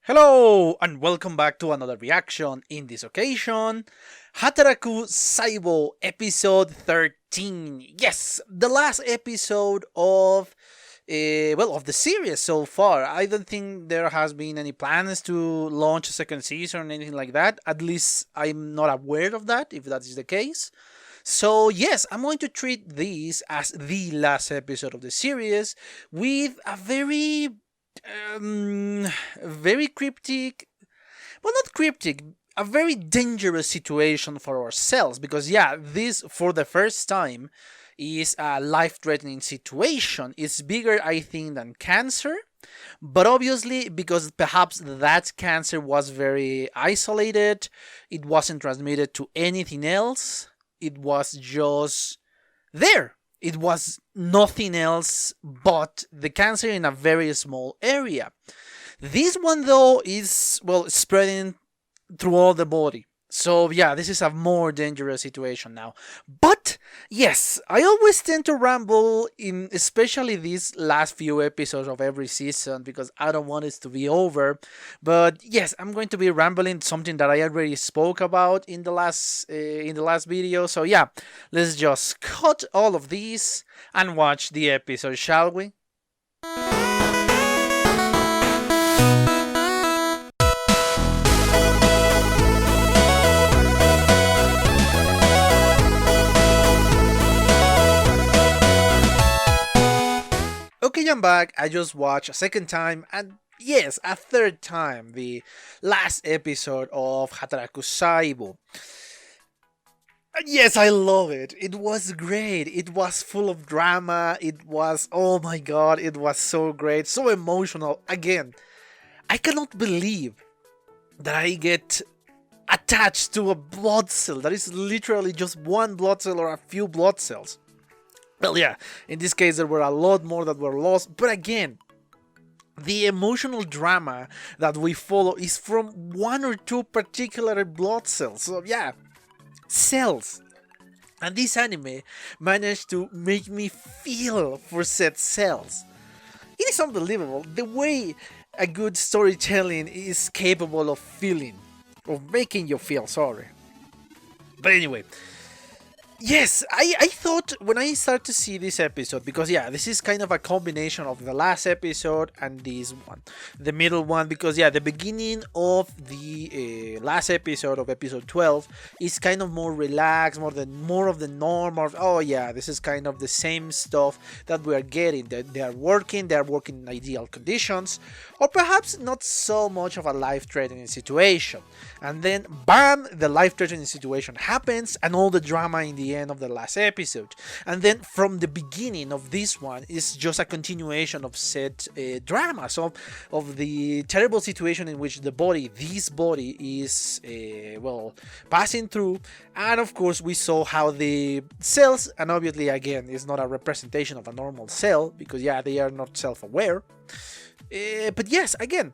Hello and welcome back to another reaction. In this occasion, Hataraku Saibo episode 13. Yes, the last episode of of the series so far. I don't think there has been any plans to launch a second season or anything like that. At least I'm not aware of that, if that is the case. So yes, I'm going to treat this as the last episode of the series with a very cryptic, well, not cryptic, a very dangerous situation for ourselves, because yeah, this for the first time is a life-threatening situation. It's bigger, I think, than cancer, but obviously because perhaps that cancer was very isolated, it wasn't transmitted to anything else, it was just there. It was nothing else but the cancer in a very small area. This one, though, is, well, spreading through all the body. So yeah, this is a more dangerous situation now. But yes, I always tend to ramble in especially these last few episodes of every season because I don't want it to be over. But yes, I'm going to be rambling something that I already spoke about in the last video. So yeah, let's just cut all of these and watch the episode, shall we? Okay, I'm back. I just watched a second time and yes, a third time the last episode of Hataraku Saibo. And yes, I love it. It was great. It was full of drama. It was, oh my god, it was so great, so emotional. Again, I cannot believe that I get attached to a blood cell that is literally just one blood cell or a few blood cells. Well, yeah, in this case, there were a lot more that were lost, but again, the emotional drama that we follow is from one or two particular blood cells. So, yeah, cells. And this anime managed to make me feel for said cells. It is unbelievable the way a good storytelling is capable of feeling, of making you feel, sorry. But anyway, yes, I thought when I start to see this episode, because yeah, this is kind of a combination of the last episode and this one, the middle one, because yeah, the beginning of the last episode of episode 12 is kind of more relaxed, more of the norm of, oh yeah, this is kind of the same stuff that we are getting. They are working in ideal conditions, or perhaps not so much of a life-threatening situation. And then, bam, the life-threatening situation happens, and all the drama in the end of the last episode. And then from the beginning of this one is just a continuation of said drama. So of the terrible situation in which this body is passing through. And of course we saw how the cells, and obviously again it's not a representation of a normal cell because yeah, they are not self-aware. But yes, again,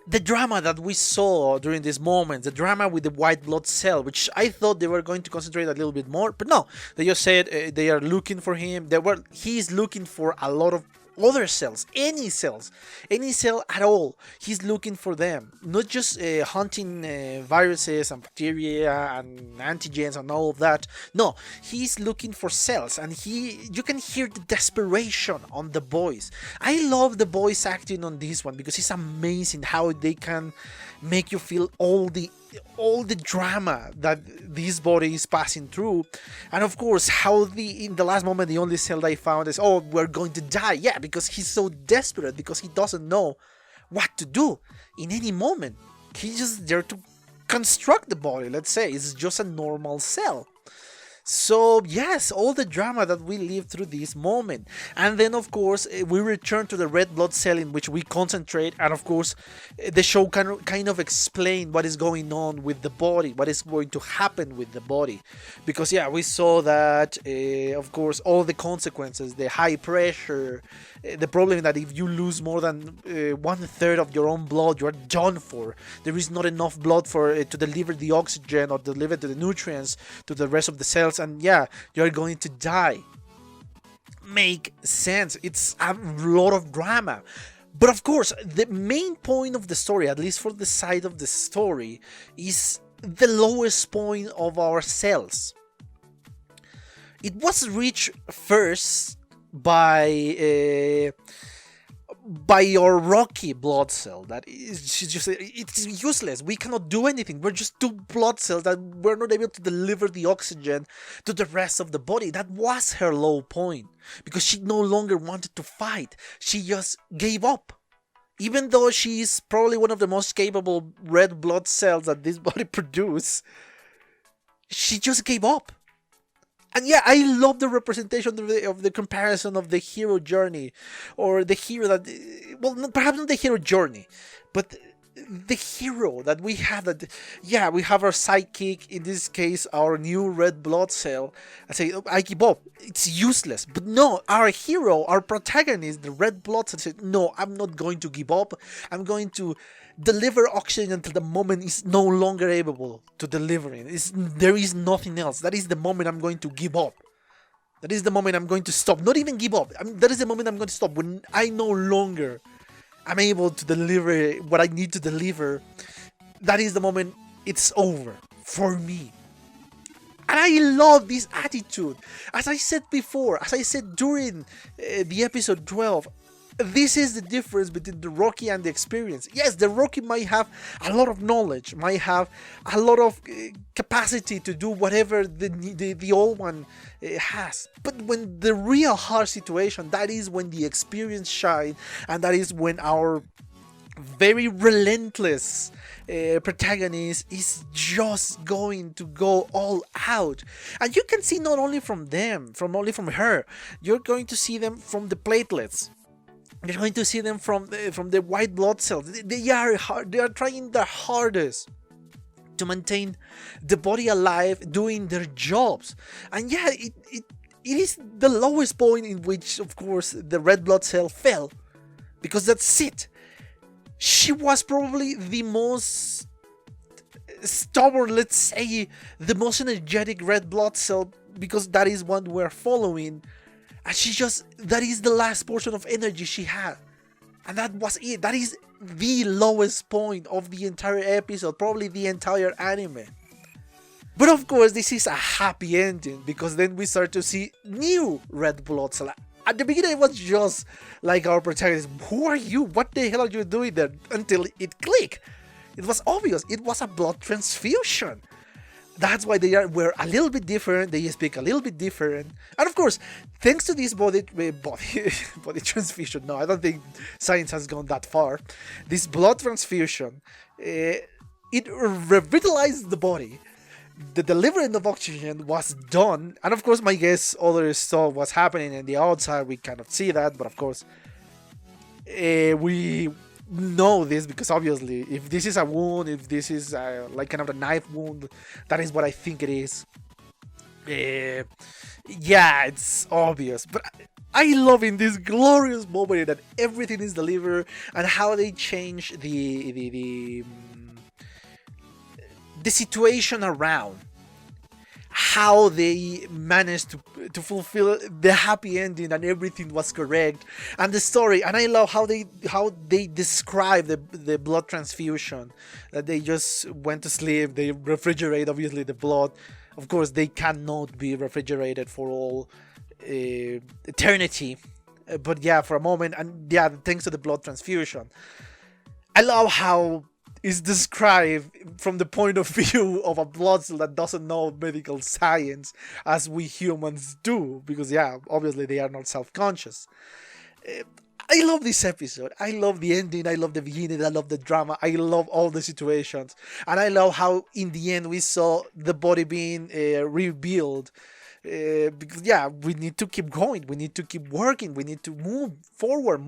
the drama that we saw during this moment, the drama with the white blood cell, which I thought they were going to concentrate a little bit more, but no, they just said they are looking for him. He's looking for a lot of other cells, any cell at all. He's looking for them, not just hunting viruses and bacteria and antigens and all of that. No, he's looking for cells, and you can hear the desperation on the voice. I love the voice acting on this one because it's amazing how they can make you feel all the drama that this body is passing through. And of course how in the last moment the only cell they found is, oh, we're going to die. Yeah, because he's so desperate, because he doesn't know what to do in any moment. He's just there to construct the body. Let's say it's just a normal cell. So yes, all the drama that we live through this moment. And then of course we return to the red blood cell in which we concentrate, and of course the show kind of explain what is going on with the body, what is going to happen with the body. Because yeah, we saw that of course all the consequences, the high pressure, the problem that if you lose more than 1/3 of your own blood, you are done for. There is not enough blood for to deliver the oxygen or deliver the nutrients to the rest of the cells, and yeah, you're going to die. Make sense. It's a lot of drama. But of course, the main point of the story, at least for the side of the story, is the lowest point of our cells. It was reached first by your rocky blood cell. That is just, it's useless. We cannot do anything. We're just two blood cells that were not able to deliver the oxygen to the rest of the body. That was her low point, because she no longer wanted to fight. She just gave up. Even though she is probably one of the most capable red blood cells that this body produces, she just gave up. And yeah, I love the representation of the comparison of the hero journey, or the hero that, well, perhaps not the hero journey, but the hero that we have. That, yeah, we have our sidekick, in this case, our new red blood cell. I say, I give up. It's useless. But no, our hero, our protagonist, the red blood cell, said, no, I'm not going to give up. I'm going to deliver oxygen until the moment is no longer able to deliver it. There is nothing else. That is the moment I'm going to give up. That is the moment I'm going to stop. Not even give up. That is the moment I'm going to stop. When I no longer am able to deliver what I need to deliver, that is the moment it's over for me. And I love this attitude. As I said before, as I said during the episode 12, this is the difference between the Rocky and the experience. Yes, the Rocky might have a lot of knowledge, might have a lot of capacity to do whatever the old one has. But when the real hard situation, that is when the experience shines, and that is when our very relentless protagonist is just going to go all out. And you can see not only from them, from her, you're going to see them from the platelets. You're going to see them from the white blood cells. They are trying their hardest to maintain the body alive, doing their jobs. And yeah, it is the lowest point in which, of course, the red blood cell fell, because that's it. She was probably the most stubborn, let's say, the most energetic red blood cell, because that is what we're following. And that is the last portion of energy she had. And that was it. That is the lowest point of the entire episode, probably the entire anime. But of course, this is a happy ending, because then we start to see new red blood cells. At the beginning, it was just like our protagonist. Who are you? What the hell are you doing there? Until it clicked. It was obvious. It was a blood transfusion. That's why were a little bit different. They speak a little bit different, and of course, thanks to this body transfusion. No, I don't think science has gone that far. This blood transfusion, it revitalized the body. The delivery of oxygen was done, and of course, my guess others saw what's happening in the outside. We cannot see that, but of course, we know this, because obviously, if this is a wound, if this is like kind of a knife wound, that is what I think it is. Yeah, it's obvious, but I love in this glorious moment that everything is delivered, and how they change the situation around, how they managed to fulfill the happy ending, and everything was correct, and the story. And I love how they describe the blood transfusion, that they just went to sleep, they refrigerate obviously the blood. Of course, they cannot be refrigerated for all eternity, but yeah, for a moment. And yeah, thanks to the blood transfusion, I love how is described from the point of view of a blood cell that doesn't know medical science as we humans do, because yeah, obviously they are not self-conscious. I love this episode. I love the ending. I love the beginning. I love the drama. I love all the situations, and I love how in the end we saw the body being rebuilt. Because yeah, we need to keep going, we need to keep working, we need to move forward.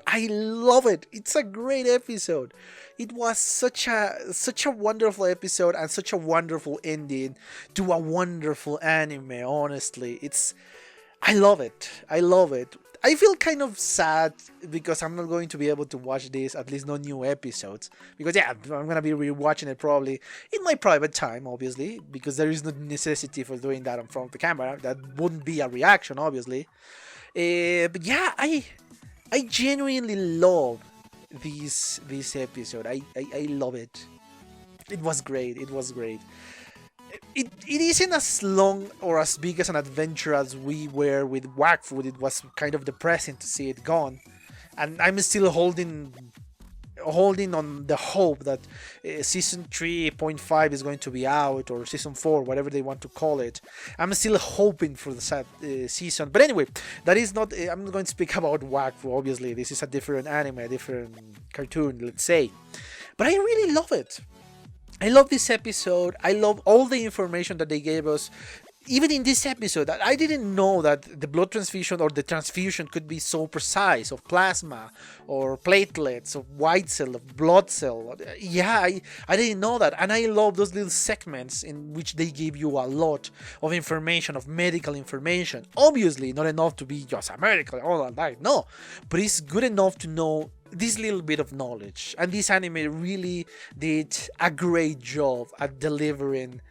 I love it. It's a great episode. It was such a wonderful episode, and such a wonderful ending to a wonderful anime. Honestly, I love it. I feel kind of sad because I'm not going to be able to watch this, at least no new episodes. Because yeah, I'm gonna be rewatching it probably in my private time, obviously, because there is no necessity for doing that in front of the camera. That wouldn't be a reaction, obviously. But yeah, I genuinely love this episode. I love it. It was great. It was great. It isn't as long or as big as an adventure as we were with Whackfoot. It was kind of depressing to see it gone, and I'm still holding on the hope that season 3.5 is going to be out, or season 4, whatever they want to call it. I'm still hoping for the season. But anyway, that is not. I'm not going to speak about Whackfoot. Obviously, this is a different anime, a different cartoon, let's say. But I really love it. I love this episode. I love all the information that they gave us. Even in this episode, I didn't know that the blood transfusion or the transfusion could be so precise, of plasma or platelets, of white cell, of blood cell. Yeah, I didn't know that. And I love those little segments in which they give you a lot of information, of medical information. Obviously, not enough to be just a medical, all that, no. But it's good enough to know this little bit of knowledge. And this anime really did a great job at delivering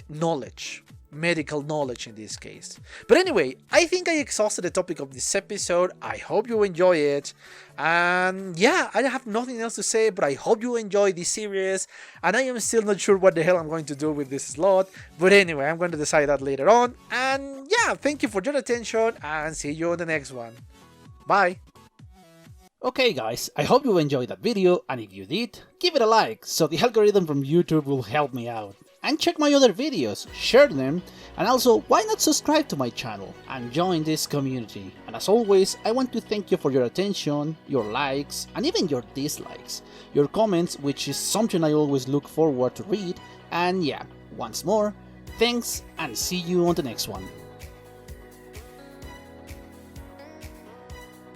knowledge, medical knowledge in this case. But anyway, I think I exhausted the topic of this episode. I hope you enjoy it, and yeah, I have nothing else to say, but I hope you enjoy this series, and I am still not sure what the hell I'm going to do with this slot, but anyway, I'm going to decide that later on. And yeah, thank you for your attention, and see you on the next one. Bye. Okay guys, I hope you enjoyed that video, and if you did, give it a like, so the algorithm from YouTube will help me out. And check my other videos, share them, and also why not subscribe to my channel and join this community. And as always, I want to thank you for your attention, your likes, and even your dislikes, your comments, which is something I always look forward to read. And yeah, once more, thanks, and see you on the next one.